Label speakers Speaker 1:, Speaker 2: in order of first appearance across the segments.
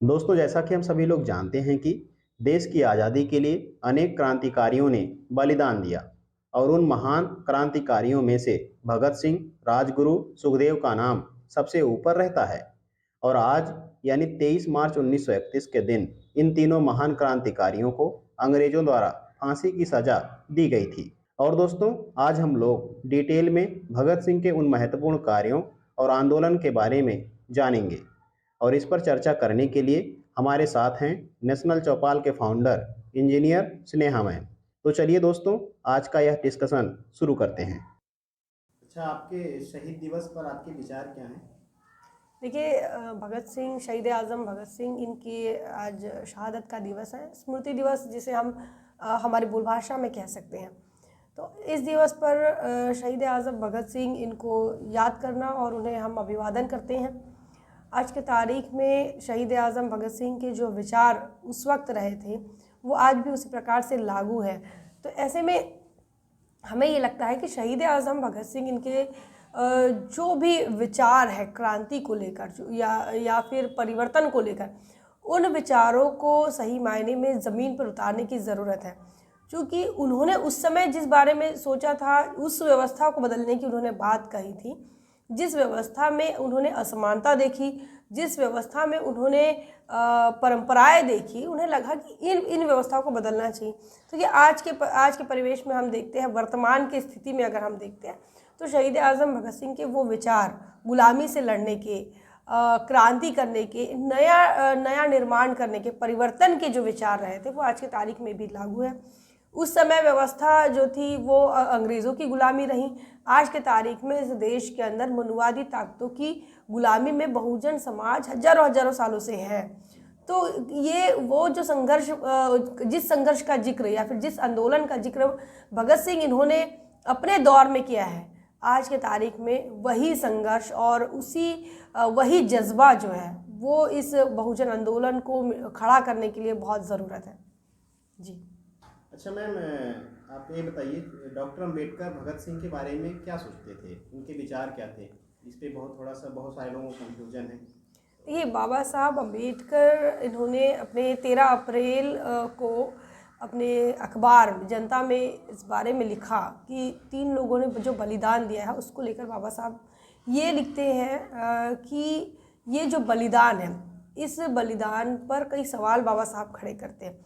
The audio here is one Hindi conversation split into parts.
Speaker 1: दोस्तों, जैसा कि हम सभी लोग जानते हैं कि देश की आज़ादी के लिए अनेक क्रांतिकारियों ने बलिदान दिया और उन महान क्रांतिकारियों में से भगत सिंह, राजगुरु, सुखदेव का नाम सबसे ऊपर रहता है। और आज यानी 23 मार्च 1931 के दिन इन तीनों महान क्रांतिकारियों को अंग्रेजों द्वारा फांसी की सजा दी गई थी। और दोस्तों, आज हम लोग डिटेल में भगत सिंह के उन महत्वपूर्ण कार्यों और आंदोलन के बारे में जानेंगे। और इस पर चर्चा करने के लिए हमारे साथ हैं नेशनल चौपाल के फाउंडर इंजीनियर स्नेहा मैम। तो चलिए दोस्तों, आज का यह डिस्कशन शुरू करते हैं। अच्छा, आपके शहीद दिवस पर आपके विचार क्या हैं?
Speaker 2: देखिए, भगत सिंह, शहीद आज़म भगत सिंह, इनकी आज शहादत का दिवस है, स्मृति दिवस जिसे हम हमारी बोल भाषा में कह सकते हैं। तो इस दिवस पर शहीद आज़म भगत सिंह, इनको याद करना और उन्हें हम अभिवादन करते हैं। आज के तारीख में शहीद आज़म भगत सिंह के जो विचार उस वक्त रहे थे वो आज भी उसी प्रकार से लागू है। तो ऐसे में हमें ये लगता है कि शहीद आज़म भगत सिंह, इनके जो भी विचार है क्रांति को लेकर या फिर परिवर्तन को लेकर, उन विचारों को सही मायने में ज़मीन पर उतारने की ज़रूरत है। क्योंकि उन्होंने उस समय जिस बारे में सोचा था, उस व्यवस्था को बदलने की उन्होंने बात कही थी, जिस व्यवस्था में उन्होंने असमानता देखी, जिस व्यवस्था में उन्होंने परंपराएं देखी, उन्हें लगा कि इन व्यवस्थाओं को बदलना चाहिए। तो ये आज के परिवेश में हम देखते हैं, वर्तमान की स्थिति में अगर हम देखते हैं तो शहीद आज़म भगत सिंह के वो विचार गुलामी से लड़ने के, क्रांति करने के, नया निर्माण करने के, परिवर्तन के जो विचार रहे थे वो आज की तारीख में भी लागू है। उस समय व्यवस्था जो थी वो अंग्रेज़ों की गुलामी रही। आज के तारीख में इस देश के अंदर मनुवादी ताकतों की गुलामी में बहुजन समाज हजारों हजारों सालों से है। तो ये वो जो संघर्ष, जिस संघर्ष का जिक्र या फिर जिस आंदोलन का जिक्र भगत सिंह इन्होंने अपने दौर में किया है, आज के तारीख में वही संघर्ष और वही जज्बा जो है वो इस बहुजन आंदोलन को खड़ा करने के लिए बहुत ज़रूरत है। जी।
Speaker 1: अच्छा मैम, आप ये बताइए, डॉक्टर अंबेडकर भगत सिंह के बारे में क्या सोचते थे, उनके विचार क्या थे? इस पे बहुत सारे लोगों को कंफ्यूजन है।
Speaker 2: देखिए, बाबा साहब अम्बेडकर, इन्होंने अपने 13 अप्रैल को अपने अखबार जनता में इस बारे में लिखा कि 3 लोगों ने जो बलिदान दिया है उसको लेकर बाबा साहब ये लिखते हैं कि ये जो बलिदान है, इस बलिदान पर कई सवाल बाबा साहब खड़े करते हैं।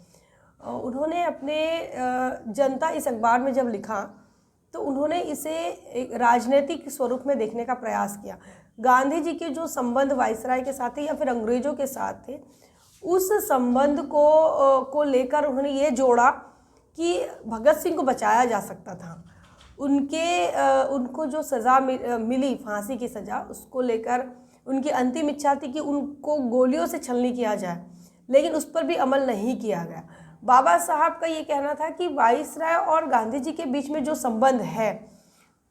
Speaker 2: उन्होंने अपने जनता इस अखबार में जब लिखा तो उन्होंने इसे एक राजनीतिक स्वरूप में देखने का प्रयास किया। गांधी जी के जो संबंध वायसराय के साथ थे या फिर अंग्रेजों के साथ थे, उस संबंध को लेकर उन्होंने ये जोड़ा कि भगत सिंह को बचाया जा सकता था। उनको जो सज़ा मिली, फांसी की सज़ा, उसको लेकर उनकी अंतिम इच्छा थी कि उनको गोलियों से छलनी किया जाए, लेकिन उस पर भी अमल नहीं किया गया। बाबा साहब का ये कहना था कि वायसराय और गांधी जी के बीच में जो संबंध है,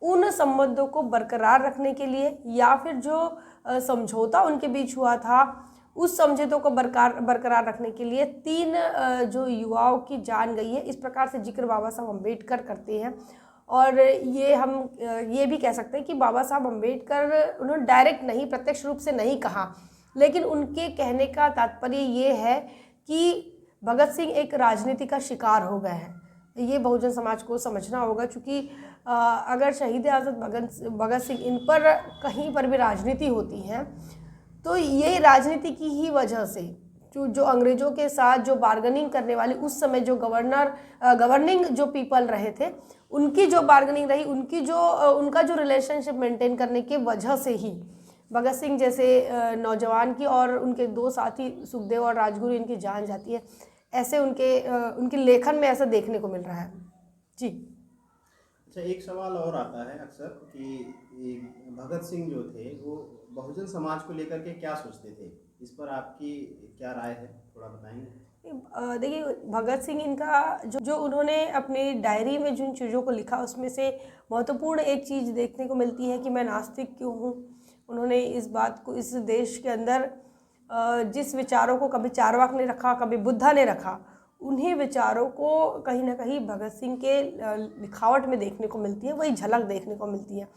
Speaker 2: उन संबंधों को बरकरार रखने के लिए या फिर जो समझौता उनके बीच हुआ था, उस समझौतों को बरकरार रखने के लिए 3 जो युवाओं की जान गई है, इस प्रकार से जिक्र बाबा साहब अम्बेडकर करते हैं। और ये हम ये भी कह सकते हैं कि बाबा साहब अम्बेडकर उन्होंने डायरेक्ट नहीं, प्रत्यक्ष रूप से नहीं कहा, लेकिन उनके कहने का तात्पर्य ये है कि भगत सिंह एक राजनीति का शिकार हो गए हैं। ये बहुजन समाज को समझना होगा, क्योंकि अगर शहीद आज़म भगत सिंह, इन पर कहीं पर भी राजनीति होती है तो ये राजनीति की ही वजह से जो अंग्रेज़ों के साथ जो बार्गेनिंग करने वाली उस समय जो गवर्निंग जो पीपल रहे थे, उनकी जो बार्गेनिंग रही, उनका जो रिलेशनशिप मेंटेन करने की वजह से ही भगत सिंह जैसे नौजवान की और उनके 2 साथी सुखदेव और राजगुरु, इनकी जान जाती है। ऐसे उनके लेखन में ऐसा देखने को मिल रहा है। जी।
Speaker 1: अच्छा, एक सवाल और आता है अक्सर कि भगत सिंह जो थे वो बहुजन समाज को लेकर के क्या सोचते थे? इस पर आपकी क्या राय है, थोड़ा बताएंगे?
Speaker 2: देखिए, भगत सिंह, इनका जो उन्होंने अपनी डायरी में जिन चीज़ों को लिखा, उसमें से महत्वपूर्ण एक चीज़ देखने को मिलती है कि मैं नास्तिक क्यों हूँ। उन्होंने इस बात को, इस देश के अंदर जिस विचारों को कभी चारवाक ने रखा, कभी बुद्धा ने रखा, उन्हीं विचारों को कहीं ना कहीं भगत सिंह के लिखावट में देखने को मिलती है, वही झलक देखने को मिलती है।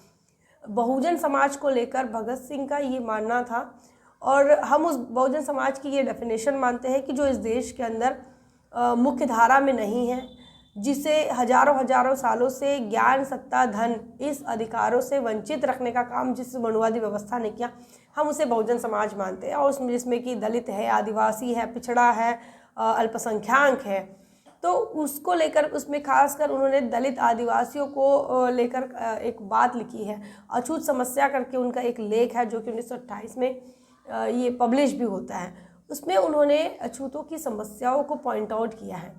Speaker 2: बहुजन समाज को लेकर भगत सिंह का ये मानना था और हम उस बहुजन समाज की ये डेफिनेशन मानते हैं कि जो इस देश के अंदर मुख्य धारा में नहीं है, जिसे हजारों हजारों सालों से ज्ञान, सत्ता, धन, इस अधिकारों से वंचित रखने का काम जिस मनुवादी व्यवस्था ने किया, हम उसे बहुजन समाज मानते हैं। और उसमें जिसमें कि दलित है, आदिवासी है, पिछड़ा है, अल्पसंख्याक है, तो उसको लेकर उसमें खासकर उन्होंने दलित आदिवासियों को लेकर एक बात लिखी है, अछूत समस्या करके उनका एक लेख है जो कि 1928 में ये पब्लिश भी होता है। उसमें उन्होंने अछूतों की समस्याओं को पॉइंट आउट किया है।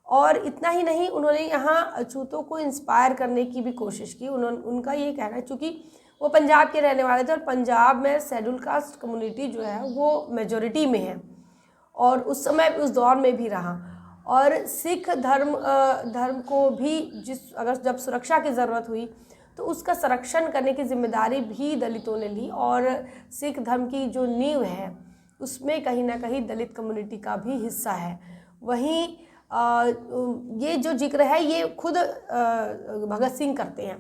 Speaker 2: और इतना ही नहीं, उन्होंने यहाँ अछूतों को इंस्पायर करने की भी कोशिश की। उनका ये कहना है, चूँकि वो पंजाब के रहने वाले थे और पंजाब में शेड्यूल कास्ट कम्युनिटी जो है वो मेजॉरिटी में है और उस समय उस दौर में भी रहा। और सिख धर्म को भी जब सुरक्षा की ज़रूरत हुई तो उसका संरक्षण करने की जिम्मेदारी भी दलितों ने ली। और सिख धर्म की जो नींव है उसमें कहीं ना कहीं दलित कम्युनिटी का भी हिस्सा है। वहीं ये जो जिक्र है ये खुद भगत सिंह करते हैं।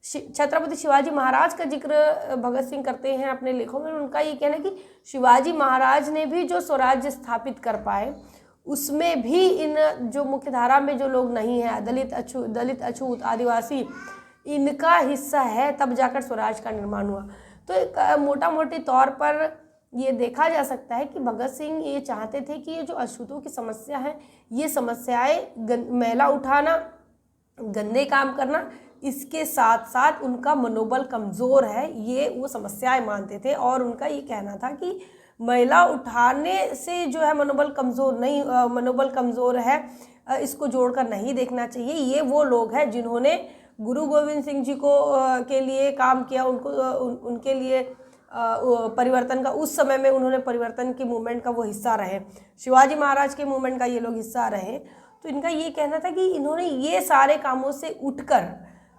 Speaker 2: छत्रपति शिवाजी महाराज का जिक्र भगत सिंह करते हैं अपने लेखों में। उनका ये कहना है कि शिवाजी महाराज ने भी जो स्वराज्य स्थापित कर पाए उसमें भी इन जो मुख्य धारा में जो लोग नहीं हैं, दलित, अछूत, आदिवासी, इनका हिस्सा है, तब जाकर स्वराज का निर्माण हुआ। तो एक मोटा मोटे तौर पर ये देखा जा सकता है कि भगत सिंह ये चाहते थे कि ये जो अछूतों की समस्या है, ये समस्याएं मैला उठाना, गंदे काम करना, इसके साथ साथ उनका मनोबल कमज़ोर है, ये वो समस्याएं मानते थे। और उनका ये कहना था कि मैला उठाने से जो है मनोबल कमज़ोर है, इसको जोड़कर नहीं देखना चाहिए। ये वो लोग हैं जिन्होंने गुरु गोविंद सिंह जी को के लिए काम किया, उनके लिए परिवर्तन का, उस समय में उन्होंने परिवर्तन के मूवमेंट का वो हिस्सा रहे, शिवाजी महाराज के मूवमेंट का ये लोग हिस्सा रहे। तो इनका ये कहना था कि इन्होंने ये सारे कामों से उठकर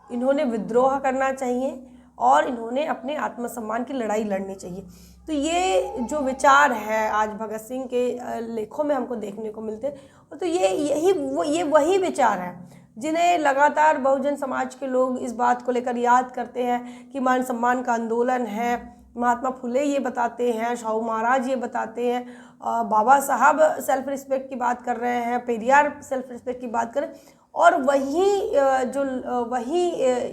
Speaker 2: इन्होंने विद्रोह करना चाहिए और इन्होंने अपने आत्मसम्मान की लड़ाई लड़नी चाहिए। तो ये जो विचार है आज भगत सिंह के लेखों में हमको देखने को मिलते हैं। तो ये वही विचार है जिन्हें लगातार बहुजन समाज के लोग इस बात को लेकर याद करते हैं कि मान सम्मान का आंदोलन है। महात्मा फुले ये बताते हैं, शाहू महाराज ये बताते हैं, बाबा साहब सेल्फ रिस्पेक्ट की बात कर रहे हैं, पेरियार सेल्फ रिस्पेक्ट की बात करें। और वही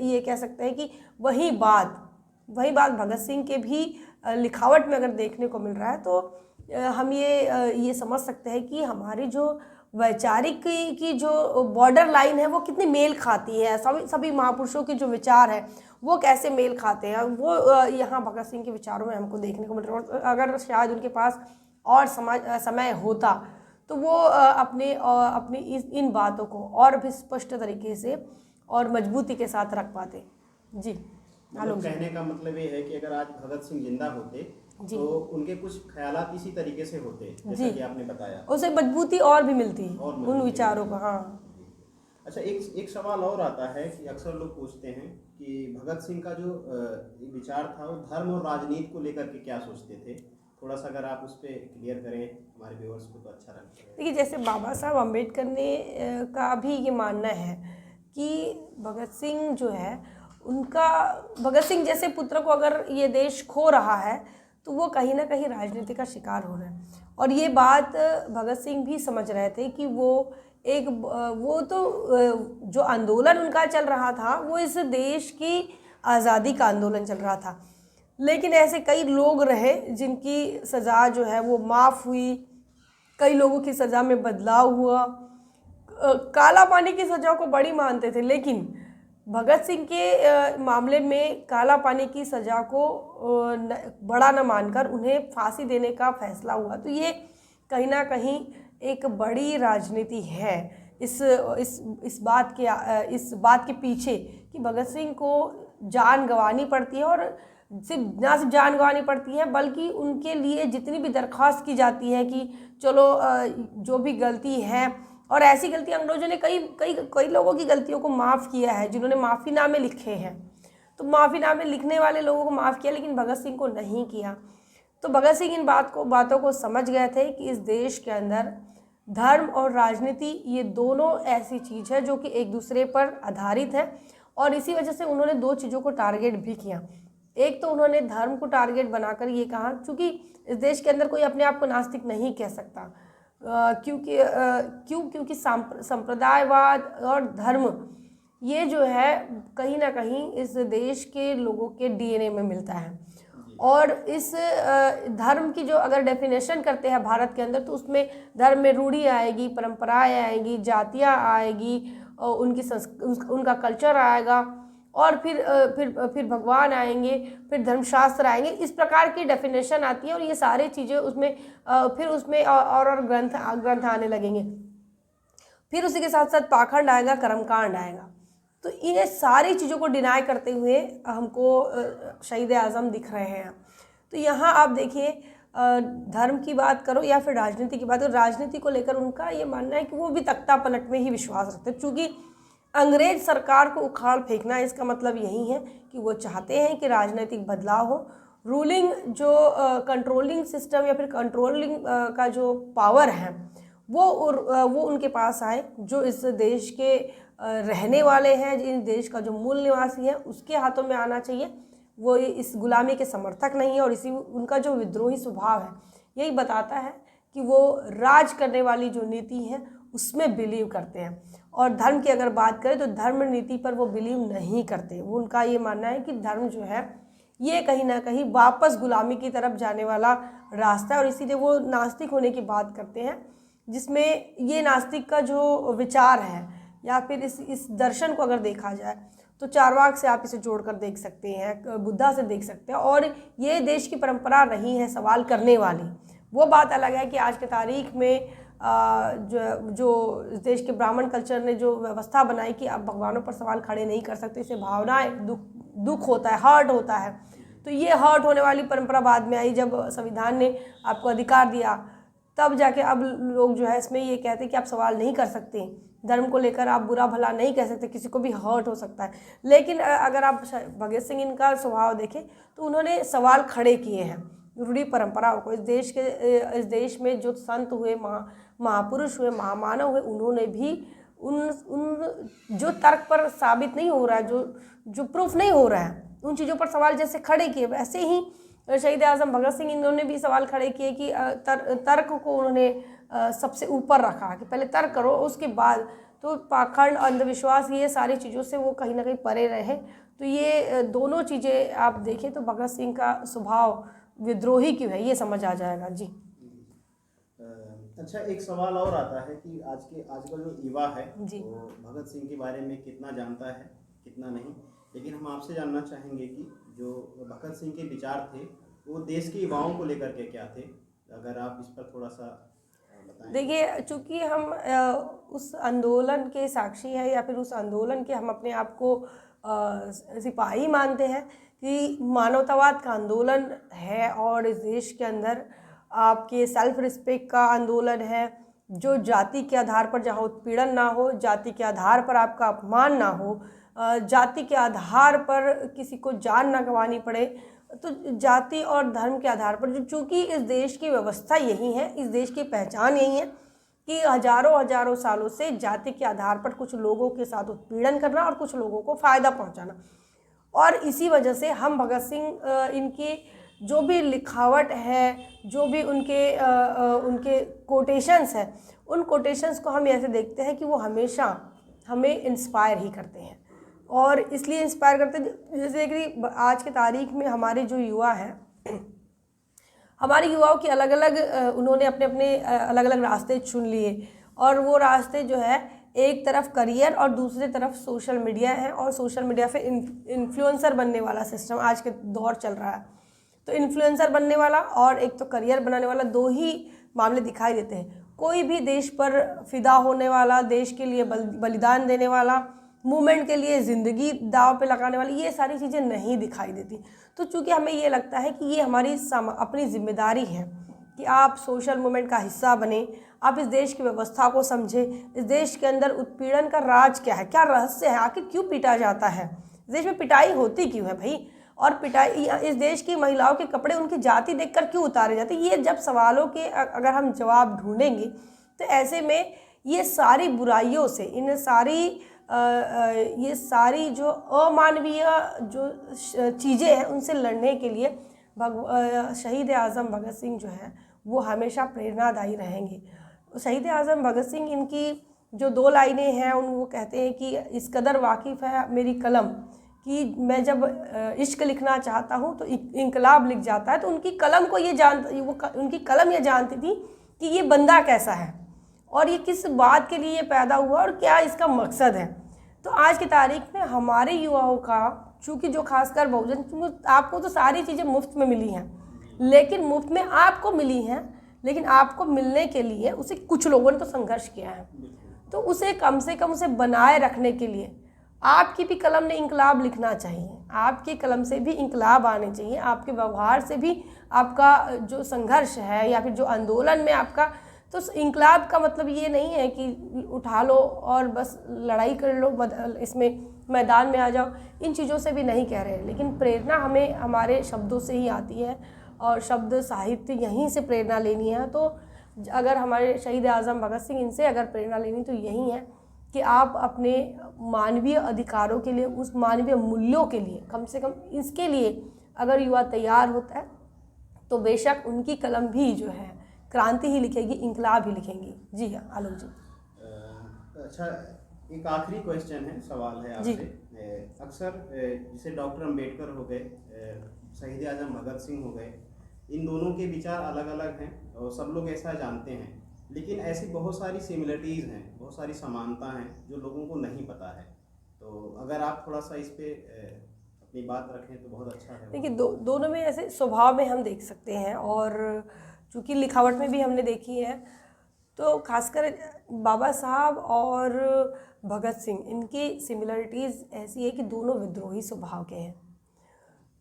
Speaker 2: ये कह सकते हैं कि वही बात भगत सिंह के भी लिखावट में अगर देखने को मिल रहा है। तो हम ये समझ सकते हैं कि हमारी जो वैचारिक की जो बॉर्डर लाइन है वो कितनी मेल खाती है, सभी महापुरुषों के जो विचार है वो कैसे मेल खाते हैं, वो यहाँ भगत सिंह के विचारों में हमको देखने को मिल रहा है। अगर शायद उनके पास और समय होता तो वो अपनी इन बातों को और भी स्पष्ट तरीके से और मजबूती के साथ रख पाते। जी,
Speaker 1: मतलब कहने का मतलब ये है कि अगर आज भगत सिंह जिंदा होते तो उनके कुछ ख्यालात इसी तरीके से होते जैसा कि आपने बताया,
Speaker 2: उसे मजबूती और भी मिलती उन विचारों को। हाँ,
Speaker 1: अच्छा, एक सवाल और आता है कि अक्सर लोग पूछते हैं कि भगत सिंह का जो विचार था वो धर्म और राजनीति को लेकर के क्या सोचते थे, थोड़ा सा अगर आप उस पर क्लियर करें हमारे व्यूअर्स को तो अच्छा लगेगा।
Speaker 2: देखिए, जैसे बाबा साहब अम्बेडकर ने का भी ये मानना है कि भगत सिंह जो है भगत सिंह जैसे पुत्र को अगर ये देश खो रहा है तो वो कहीं ना कहीं राजनीति का शिकार हो रहा है। और ये बात भगत सिंह भी समझ रहे थे कि वो तो जो आंदोलन उनका चल रहा था वो इस देश की आज़ादी का आंदोलन चल रहा था। लेकिन ऐसे कई लोग रहे जिनकी सज़ा जो है वो माफ़ हुई, कई लोगों की सज़ा में बदलाव हुआ, काला पानी की सज़ा को बड़ी मानते थे। लेकिन भगत सिंह के मामले में काला पानी की सज़ा को बड़ा न मानकर उन्हें फांसी देने का फैसला हुआ। तो ये कहीं ना कहीं एक बड़ी राजनीति है इस बात के पीछे कि भगत सिंह को जान गंवानी पड़ती है। और सिर्फ जान गंवानी पड़ती है बल्कि उनके लिए जितनी भी दरख्वास्त की जाती है कि चलो जो भी गलती है, और ऐसी गलती अंग्रेजों ने कई लोगों की गलतियों को माफ़ किया है जिन्होंने माफ़ीनामे लिखे हैं। तो माफ़ीनामे लिखने वाले लोगों को माफ़ किया, लेकिन भगत सिंह को नहीं किया। तो भगत सिंह इन बातों को समझ गए थे कि इस देश के अंदर धर्म और राजनीति ये दोनों ऐसी चीज़ है जो कि एक दूसरे पर आधारित है। और इसी वजह से उन्होंने दो चीज़ों को टारगेट भी किया। एक तो उन्होंने धर्म को टारगेट बनाकर ये कहा, क्योंकि इस देश के अंदर कोई अपने आप को नास्तिक नहीं कह सकता, क्योंकि संप्रदायवाद और धर्म ये जो है कहीं ना कहीं इस देश के लोगों के डीएनए में मिलता है। और इस धर्म की जो अगर डेफिनेशन करते हैं भारत के अंदर, तो उसमें धर्म में रूढ़ी आएगी, परंपराएं आएगी, जातियाँ आएगी, उनका कल्चर आएगा, और फिर भगवान आएंगे, फिर धर्मशास्त्र आएंगे। इस प्रकार की डेफिनेशन आती है और ये सारी चीज़ें उसमें फिर उसमें और ग्रंथ आने लगेंगे। फिर उसी के साथ साथ पाखंड आएगा, कर्मकांड आएगा। तो इन सारी चीज़ों को डिनाई करते हुए हमको शहीद आज़म दिख रहे हैं। तो यहाँ आप देखिए, धर्म की बात करो या फिर राजनीति की बात करो, राजनीति को लेकर उनका ये मानना है कि वो भी तख्ता पलट में ही विश्वास रखते हैं, क्योंकि अंग्रेज सरकार को उखाड़ फेंकना, इसका मतलब यही है कि वो चाहते हैं कि राजनीतिक बदलाव हो, रूलिंग जो कंट्रोलिंग सिस्टम या फिर कंट्रोलिंग का जो पावर है वो उनके पास आए, जो इस देश के रहने वाले हैं, इस देश का जो मूल निवासी है उसके हाथों में आना चाहिए। वो इस गुलामी के समर्थक नहीं है, और इसी उनका जो विद्रोही स्वभाव है यही बताता है कि वो राज करने वाली जो नीति है उसमें बिलीव करते हैं। और धर्म की अगर बात करें तो धर्म नीति पर वो बिलीव नहीं करते। वो उनका ये मानना है कि धर्म जो है ये कहीं ना कहीं वापस गुलामी की तरफ जाने वाला रास्ता है, और इसीलिए वो नास्तिक होने की बात करते हैं, जिसमें ये नास्तिक का जो विचार है या फिर इस दर्शन को अगर देखा जाए तो चारवाक से आप इसे जोड़कर देख सकते हैं, बुद्धा से देख सकते हैं, और ये देश की परंपरा रही है सवाल करने वाली। वो बात अलग है कि आज के तारीख में जो इस देश के ब्राह्मण कल्चर ने जो व्यवस्था बनाई कि आप भगवानों पर सवाल खड़े नहीं कर सकते, इससे भावनाएं दुख होता है, हर्ट होता है। तो ये हर्ट होने वाली परंपरा बाद में आई, जब संविधान ने आपको अधिकार दिया, तब जाके अब लोग जो है इसमें ये कहते हैं कि आप सवाल नहीं कर सकते, धर्म को लेकर आप बुरा भला नहीं कह सकते, किसी को भी हर्ट हो सकता है। लेकिन अगर आप भगत सिंह इनका स्वभाव देखें तो उन्होंने सवाल खड़े किए हैं रूढ़ी परंपराओं को। इस देश में जो संत हुए, महापुरुष हुए, महामानव हुए, उन्होंने भी उन जो तर्क पर साबित नहीं हो रहा है, जो प्रूफ नहीं हो रहा है, उन चीज़ों पर सवाल जैसे खड़े किए, वैसे ही शहीद आज़म भगत सिंह इन्होंने भी सवाल खड़े किए कि तर्क को उन्होंने सबसे ऊपर रखा कि पहले तर्क करो, उसके बाद तो पाखंड, अंधविश्वास, ये सारी चीज़ों से वो कहीं ना कहीं परे रहे। तो ये दोनों चीज़ें आप देखें तो भगत सिंह का स्वभाव विद्रोही क्यों है ये समझ आ जाएगा। जी
Speaker 1: अच्छा, एक सवाल और आता है कि आजकल जो युवा है
Speaker 2: जी,
Speaker 1: वो भगत सिंह के बारे में कितना जानता है कितना नहीं, लेकिन हम आपसे जानना चाहेंगे कि जो भगत सिंह के विचार थे वो देश के युवाओं को लेकर के क्या थे, अगर आप इस पर थोड़ा सा बताएं।
Speaker 2: देखिए, चूँकि हम उस आंदोलन के साक्षी हैं या फिर उस आंदोलन के हम अपने आप को सिपाही मानते हैं कि मानवतावाद का आंदोलन है, और इस देश के अंदर आपके सेल्फ रिस्पेक्ट का आंदोलन है, जो जाति के आधार पर जहाँ उत्पीड़न ना हो, जाति के आधार पर आपका अपमान ना हो, जाति के आधार पर किसी को जान ना गंवानी पड़े, तो जाति और धर्म के आधार पर जो, चूँकि इस देश की व्यवस्था यही है, इस देश की पहचान यही है कि हजारों सालों से जाति के आधार पर कुछ लोगों के साथ उत्पीड़न करना और कुछ लोगों को फ़ायदा पहुंचाना। और इसी वजह से हम भगत सिंह इनकी जो भी लिखावट है, जो भी उनके कोटेशंस हैं, उन कोटेशंस को हम ऐसे देखते हैं कि वो हमेशा हमें इंस्पायर ही करते हैं। और इसलिए इंस्पायर करते हैं जैसे कि आज के तारीख में हमारे जो युवा हैं, हमारे युवाओं की अलग अलग उन्होंने अपने अलग अलग रास्ते चुन लिए, और वो रास्ते जो है एक तरफ करियर और दूसरी तरफ सोशल मीडिया है, और सोशल मीडिया पे इन्फ्लुएंसर बनने वाला सिस्टम आज के दौर चल रहा है। तो इन्फ्लुएंसर बनने वाला और एक तो करियर बनाने वाला, दो ही मामले दिखाई देते हैं। कोई भी देश पर फिदा होने वाला, देश के लिए बलिदान देने वाला, मूवमेंट के लिए ज़िंदगी दांव पे लगाने वाली, ये सारी चीज़ें नहीं दिखाई देती। तो चूँकि हमें ये लगता है कि ये हमारी अपनी जिम्मेदारी है कि आप सोशल मूवमेंट का हिस्सा बने, आप इस देश की व्यवस्था को समझें, इस देश के अंदर उत्पीड़न का राज क्या है, क्या रहस्य है, आखिर क्यों पीटा जाता है, इस देश में पिटाई होती क्यों है भाई, और पिटाई, इस देश की महिलाओं के कपड़े उनकी जाति देखकर क्यों उतारे जाते। ये जब सवालों के अगर हम जवाब ढूंढेंगे तो ऐसे में ये सारी बुराइयों से, इन सारी ये सारी जो अमानवीय जो चीज़ें हैं उनसे लड़ने के लिए शहीद आज़म भगत सिंह जो है वो हमेशा प्रेरणादायी रहेंगे। शहीद आज़म भगत सिंह, इनकी जो 2 लाइनें हैं उन वो कहते हैं कि इस कदर वाकिफ़ है मेरी कलम कि मैं जब इश्क लिखना चाहता हूँ तो इनकलाब लिख जाता है। तो उनकी कलम को उनकी कलम ये जानती थी कि ये बंदा कैसा है और ये किस बात के लिए पैदा हुआ और क्या इसका मकसद है। तो आज की तारीख में हमारे युवाओं का, चूँकि जो खासकर बहुजन, आपको तो सारी चीज़ें मुफ्त में मिली हैं, लेकिन मुफ्त में आपको मिली हैं, लेकिन आपको मिलने के लिए उसे कुछ लोगों ने तो संघर्ष किया है। तो उसे कम से कम उसे बनाए रखने के लिए आपकी भी कलम ने इंकलाब लिखना चाहिए, आपकी कलम से भी इंकलाब आने चाहिए, आपके व्यवहार से भी आपका जो संघर्ष है या फिर जो आंदोलन में आपका, तो इंकलाब का मतलब ये नहीं है कि उठा लो और बस लड़ाई कर लो, इसमें मैदान में आ जाओ, इन चीज़ों से भी नहीं कह रहे हैं। लेकिन प्रेरणा हमें हमारे शब्दों से ही आती है और शब्द साहित्य यहीं से प्रेरणा लेनी है। तो अगर हमारे शहीद आज़म भगत सिंह, इनसे अगर प्रेरणा लेनी तो यही है कि आप अपने मानवीय अधिकारों के लिए, उस मानवीय मूल्यों के लिए, कम से कम इसके लिए अगर युवा तैयार होता है तो बेशक उनकी कलम भी जो है क्रांति ही लिखेगी, इंकलाब ही लिखेंगी। जी हाँ आलोक जी।
Speaker 1: अच्छा, एक आखिरी क्वेश्चन है, सवाल है आपसे। अक्सर जैसे डॉक्टर अंबेडकर हो गए, शहीद आज़म भगत सिंह हो गए, इन दोनों के विचार अलग अलग हैं और सब लोग ऐसा जानते हैं, लेकिन ऐसी बहुत सारी सिमिलरिटीज़ हैं, बहुत सारी समानता हैं जो लोगों को नहीं पता है। तो अगर आप थोड़ा सा इस पे अपनी बात रखें तो बहुत अच्छा है।
Speaker 2: देखिए, दोनों में ऐसे स्वभाव में हम देख सकते हैं और चूँकि लिखावट में भी हमने देखी है, तो खासकर बाबा साहब और भगत सिंह, इनकी सिमिलरिटीज़ ऐसी है कि दोनों विद्रोही स्वभाव के हैं।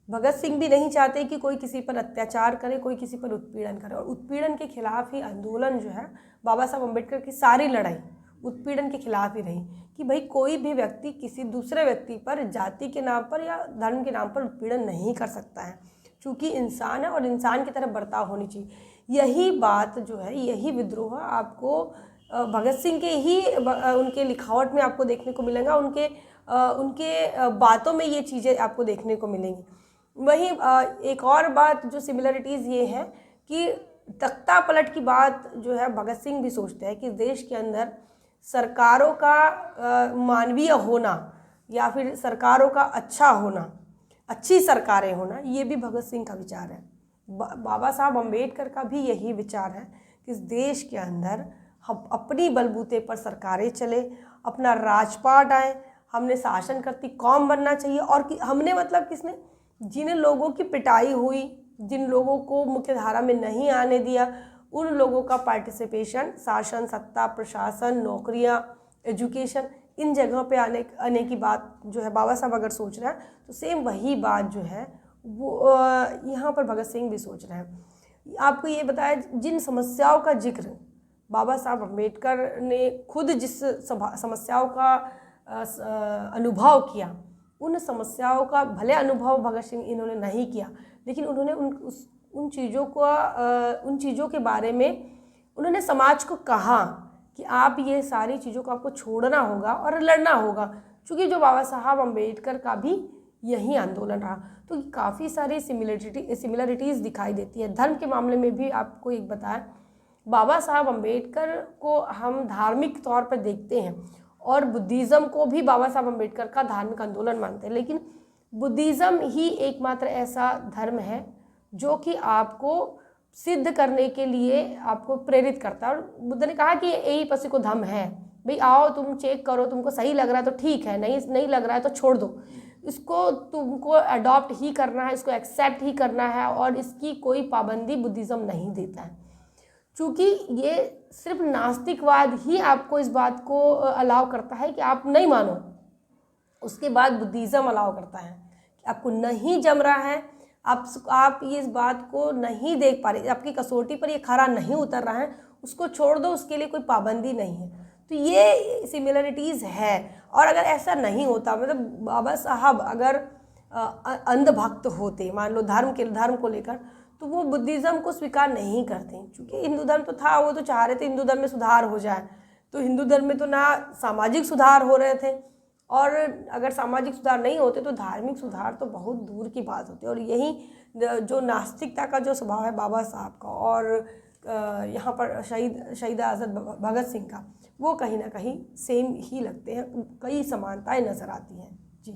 Speaker 2: भगत सिंह भी नहीं चाहते कि कोई किसी पर अत्याचार करे, कोई किसी पर उत्पीड़न करे, और उत्पीड़न के खिलाफ ही आंदोलन जो है, बाबा साहब अम्बेडकर की सारी लड़ाई उत्पीड़न के खिलाफ ही रही कि भाई कोई भी व्यक्ति किसी दूसरे व्यक्ति पर जाति के नाम पर या धर्म के नाम पर उत्पीड़न नहीं कर सकता है, क्योंकि इंसान है और इंसान की तरह बर्ताव होनी चाहिए। यही बात जो है, यही विद्रोह आपको भगत सिंह के ही उनके लिखावट में आपको देखने को मिलेगा, उनके बातों में ये चीज़ें आपको देखने को मिलेंगी। वहीं एक और बात जो सिमिलरिटीज़ ये है कि तख्ता पलट की बात जो है, भगत सिंह भी सोचते हैं कि देश के अंदर सरकारों का मानवीय होना या फिर सरकारों का अच्छा होना, अच्छी सरकारें होना, ये भी भगत सिंह का विचार है। बाबा साहब अम्बेडकर का भी यही विचार है कि इस देश के अंदर हम अपनी बलबूते पर सरकारें चले, अपना राजपाट आए, हमने शासन करती कौम बनना चाहिए। और हमने मतलब किसने, जिन लोगों की पिटाई हुई, जिन लोगों को मुख्य धारा में नहीं आने दिया, उन लोगों का पार्टिसिपेशन, शासन, सत्ता, प्रशासन, नौकरियां, एजुकेशन, इन जगहों पे आने की बात जो है बाबा साहब अगर सोच रहे हैं, तो सेम वही बात जो है वो यहाँ पर भगत सिंह भी सोच रहे हैं। आपको ये बताया, जिन समस्याओं का जिक्र बाबा साहब अम्बेडकर ने खुद जिस समस्याओं का अनुभव किया, उन समस्याओं का भले अनुभव भगत सिंह इन्होंने नहीं किया, लेकिन उन्होंने उन चीज़ों के बारे में उन्होंने समाज को कहा कि आप ये सारी चीज़ों को आपको छोड़ना होगा और लड़ना होगा, क्योंकि जो बाबा साहब अम्बेडकर का भी यही आंदोलन रहा। तो काफ़ी सारी सिमिलरिटीज़ दिखाई देती है। धर्म के मामले में भी आपको एक बताया, बाबा साहब अम्बेडकर को हम धार्मिक तौर पर देखते हैं और बुद्धिज़्म को भी बाबा साहब अम्बेडकर का धार्मिक आंदोलन मानते हैं, लेकिन बुद्धिज़्म ही एकमात्र ऐसा धर्म है जो कि आपको सिद्ध करने के लिए आपको प्रेरित करता है। और बुद्ध ने कहा कि यही पसी को धम्म है, भाई आओ तुम चेक करो, तुमको सही लग रहा है तो ठीक है, नहीं लग रहा है तो छोड़ दो, इसको तुमको अडॉप्ट ही करना है, इसको एक्सेप्ट ही करना है, और इसकी कोई पाबंदी बुद्धिज़्म नहीं देता है। चूँकि ये सिर्फ नास्तिकवाद ही आपको इस बात को अलाउ करता है कि आप नहीं मानो, उसके बाद बुद्धिज़्म अलाउ करता है कि आपको नहीं जम रहा है, आप ये इस बात को नहीं देख पा रहे, आपकी कसौटी पर ये खरा नहीं उतर रहा है, उसको छोड़ दो, उसके लिए कोई पाबंदी नहीं है। तो ये सिमिलरिटीज़ है। और अगर ऐसा नहीं होता, मतलब बाबा साहब अगर अंधभक्त होते, मान लो धर्म को लेकर, तो वो बुद्धिज़्म को स्वीकार नहीं करते, क्योंकि हिंदू धर्म तो था, वो तो चाह रहे थे हिंदू धर्म में सुधार हो जाए। तो हिंदू धर्म में तो ना सामाजिक सुधार हो रहे थे, और अगर सामाजिक सुधार नहीं होते तो धार्मिक सुधार तो बहुत दूर की बात होती है। और यही जो नास्तिकता का जो स्वभाव है बाबा साहब का और यहाँ पर शहीद आज़ाद भगत सिंह का, वो कहीं ना कहीं सेम ही लगते हैं, कई समानताएं नज़र आती हैं। जी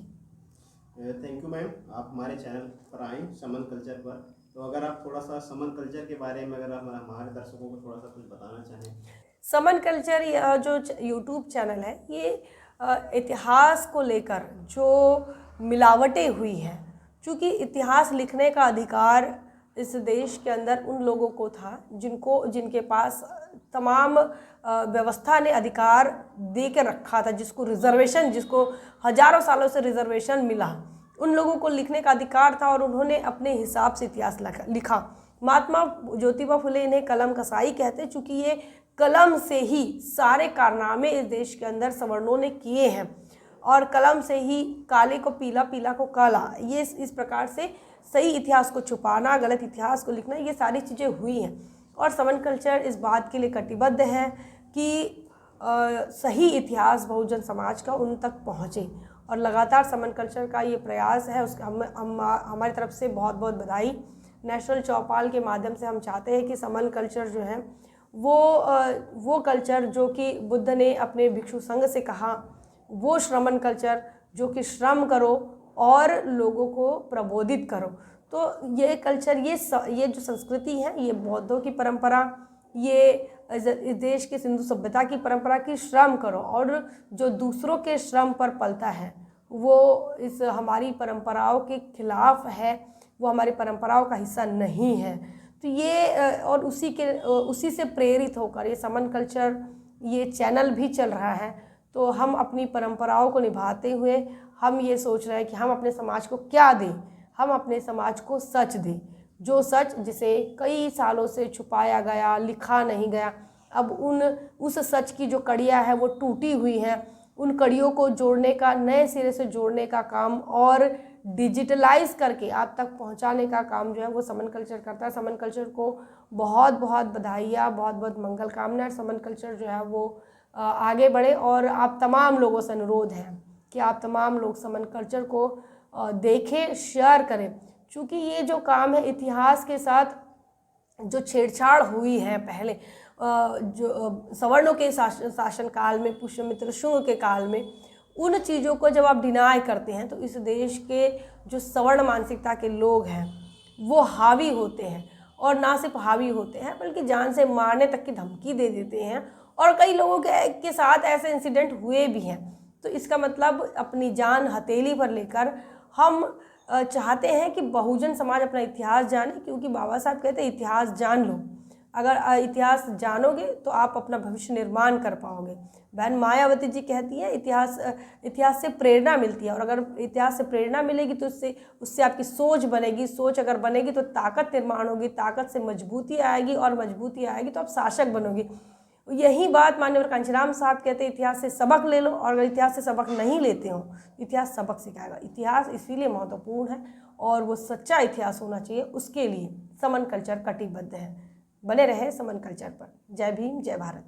Speaker 1: थैंक यू मैम, आप हमारे चैनल पर आए समन कल्चर पर। तो अगर आप थोड़ा सा समन कल्चर के बारे में अगर आप हमारे दर्शकों को थोड़ा सा कुछ बताना चाहें।
Speaker 2: समन कल्चर यह जो यूट्यूब चैनल है, ये इतिहास को लेकर जो मिलावटें हुई हैं, क्योंकि इतिहास लिखने का अधिकार इस देश के अंदर उन लोगों को था जिनके पास तमाम व्यवस्था ने अधिकार दे के रखा था, जिसको हजारों सालों से रिजर्वेशन मिला, उन लोगों को लिखने का अधिकार था और उन्होंने अपने हिसाब से इतिहास लिखा। महात्मा ज्योतिबा फुले इन्हें कलम कसाई कहते हैं, चूँकि ये कलम से ही सारे कारनामे इस देश के अंदर सवर्णों ने किए हैं और कलम से ही काले को पीला, पीला को काला, ये इस प्रकार से सही इतिहास को छुपाना, गलत इतिहास को लिखना, ये सारी चीज़ें हुई हैं। और समन कल्चर इस बात के लिए कटिबद्ध है कि सही इतिहास बहुजन समाज का उन तक पहुँचे और लगातार समन कल्चर का ये प्रयास है, उसका हमारी तरफ से बहुत बहुत बधाई। नेशनल चौपाल के माध्यम से हम चाहते हैं कि समन कल्चर जो है वो कल्चर जो कि बुद्ध ने अपने भिक्षु संघ से कहा, वो श्रमण कल्चर जो कि श्रम करो और लोगों को प्रबोधित करो। तो ये कल्चर, ये जो संस्कृति है, ये बौद्धों की परंपरा, ये इस देश के सिंधु सभ्यता की परंपरा की श्रम करो, और जो दूसरों के श्रम पर पलता है वो इस हमारी परंपराओं के खिलाफ है, वो हमारी परंपराओं का हिस्सा नहीं है। तो ये और उसी से प्रेरित होकर ये समन कल्चर ये चैनल भी चल रहा है। तो हम अपनी परंपराओं को निभाते हुए हम ये सोच रहे हैं कि हम अपने समाज को क्या दें, हम अपने समाज को सच दें, जो सच जिसे कई सालों से छुपाया गया, लिखा नहीं गया, अब उस सच की जो कड़ियाँ है वो टूटी हुई हैं, उन कड़ियों को जोड़ने का, नए सिरे से जोड़ने का काम और डिजिटलाइज करके आप तक पहुंचाने का काम जो है वो समन कल्चर करता है। समन कल्चर को बहुत बहुत बधाइयाँ, बहुत बहुत मंगल कामना। समन कल्चर जो है वो आगे बढ़े और आप तमाम लोगों से अनुरोध है कि आप तमाम लोग समन कल्चर को देखें, शेयर करें, क्योंकि ये जो काम है इतिहास के साथ जो छेड़छाड़ हुई है पहले जो सवर्णों के शासन काल में, पुष्यमित्र शुंग के काल में, उन चीज़ों को जब आप डिनाई करते हैं तो इस देश के जो सवर्ण मानसिकता के लोग हैं वो हावी होते हैं, और ना सिर्फ हावी होते हैं बल्कि जान से मारने तक की धमकी दे देते हैं, और कई लोगों के साथ ऐसे इंसिडेंट हुए भी हैं। तो इसका मतलब अपनी जान हथेली पर लेकर हम चाहते हैं कि बहुजन समाज अपना इतिहास जाने, क्योंकि बाबा साहब कहते हैं इतिहास जान लो, अगर इतिहास जानोगे तो आप अपना भविष्य निर्माण कर पाओगे। बहन मायावती जी कहती हैं इतिहास से प्रेरणा मिलती है, और अगर इतिहास से प्रेरणा मिलेगी तो उससे आपकी सोच बनेगी, सोच अगर बनेगी तो ताकत निर्माण होगी, ताकत से मजबूती आएगी, और मजबूती आएगी तो आप शासक बनोगे। यही बात माननीय कांचीराम साहब कहते हैं इतिहास से सबक ले लो, और अगर इतिहास से सबक नहीं लेते हो इतिहास सबक सिखाएगा। इतिहास इसीलिए महत्वपूर्ण है और वो सच्चा इतिहास होना चाहिए, उसके लिए समन कल्चर कटिबद्ध है। बने रहे समन कल्चर पर। जय भीम, जय भारत।